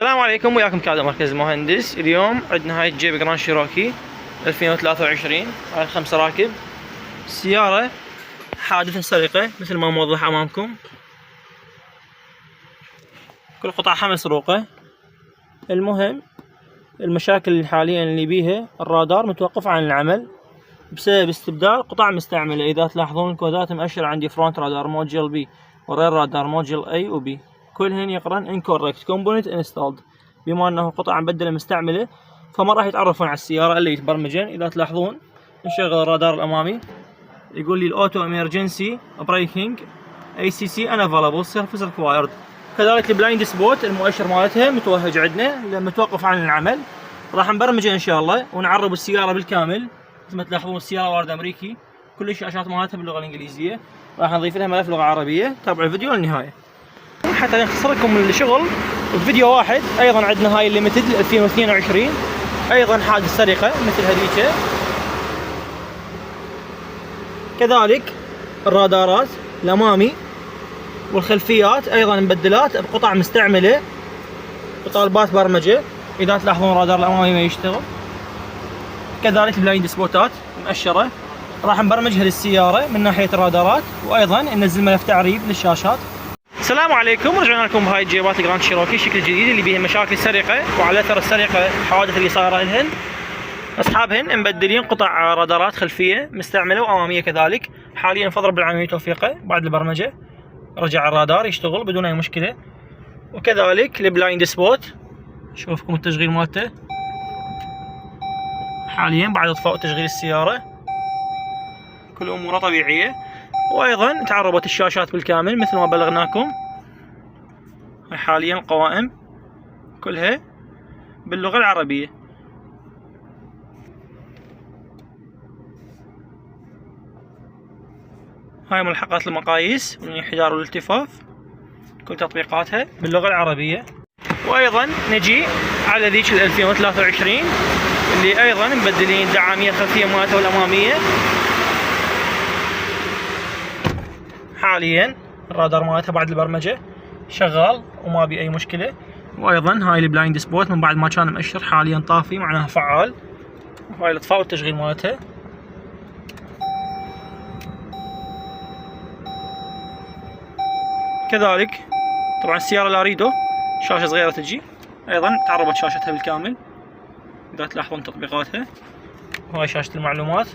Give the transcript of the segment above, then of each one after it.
السلام عليكم، وياكم كادر مركز المهندس. اليوم عندنا هاي الجيب جراند شيروكي 2023 على 5 راكب. السيارة حادثة سرقة مثل ما موضح امامكم، كل قطعها مسروقة. المهم المشاكل حاليا اللي بيها الرادار متوقف عن العمل بسبب استبدال قطع مستعملة. اذا تلاحظون الكودات مؤشر عندي فرونت رادار موديل بي ورير رادار موديل اي وبي، كلهن يقرن incorrect component installed، بما انه قطع مبدلة مستعملة فما راح يتعرفون على السيارة اللي يتبرمجن. اذا تلاحظون نشغل الرادار الامامي يقول لي الاوتو اميرجنسي بريكنج اي سي سي unavailable سيرفيس ريكوايرد. كذلك البلايند سبوت المؤشر مالتها متوهج عندنا لما متوقف عن العمل. راح نبرمجه ان شاء الله ونعرب السيارة بالكامل. مثل ما تلاحظون السيارة وارد امريكي، كل الشاشات مالتها باللغة الانجليزية. راح نضيف لها ملف لغة عربية. تابعوا الفيديو للنهاية حتى نختصر لكم الشغل بفيديو واحد. ايضا عندنا هاي الليمتد 2022 ايضا حادث سرقة مثل هذيك. كذلك الرادارات الامامي والخلفيات ايضا مبدلات بقطع مستعملة بطالبات برمجة. اذا تلاحظون الرادار الامامي ما يشتغل. كذلك البلايند سبوتات مؤشرة راح نبرمجها للسيارة من ناحية الرادارات، وايضا ننزل ملف تعريب للشاشات. السلام عليكم، رجعنا لكم بهاي الجيبات الجراند شيروكي الشكل الجديد اللي بيها مشاكل سرقة، وعلى اثر السرقة الحوادث اللي صايره لهن اصحابهن مبدلين قطع رادارات خلفية مستعملة وامامية. كذلك حاليا فضل بالعالمين توفيقه بعد البرمجة رجع الرادار يشتغل بدون اي مشكلة. وكذلك البلايند سبوت شوفكم التشغيل مالته حاليا بعد اطفاء تشغيل السيارة، كل اموره طبيعية. وايضا تعربت الشاشات بالكامل مثل ما بلغناكم. حاليا القوائم كلها باللغة العربية. هاي ملحقات المقاييس والانحدار والالتفاف كل تطبيقاتها باللغة العربية. وايضا نجي على ذيك 2023 اللي ايضا مبدلين الدعامية الخلفية مالتها والامامية. حاليا الرادار مالتها بعد البرمجة شغال وما بي اي مشكلة. وايضا هاي البلايند سبوت من بعد ما كان مؤشر حاليا طافي معناها فعال. وهاي الاطفاء والتشغيل مالتها. كذلك طبعا السيارة لاريدو شاشة صغيرة تجي، ايضا تعربت شاشتها بالكامل اذا تلاحظون تطبيقاتها. وهاي شاشة المعلومات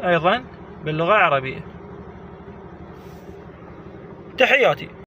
ايضا باللغة العربية. تحياتي.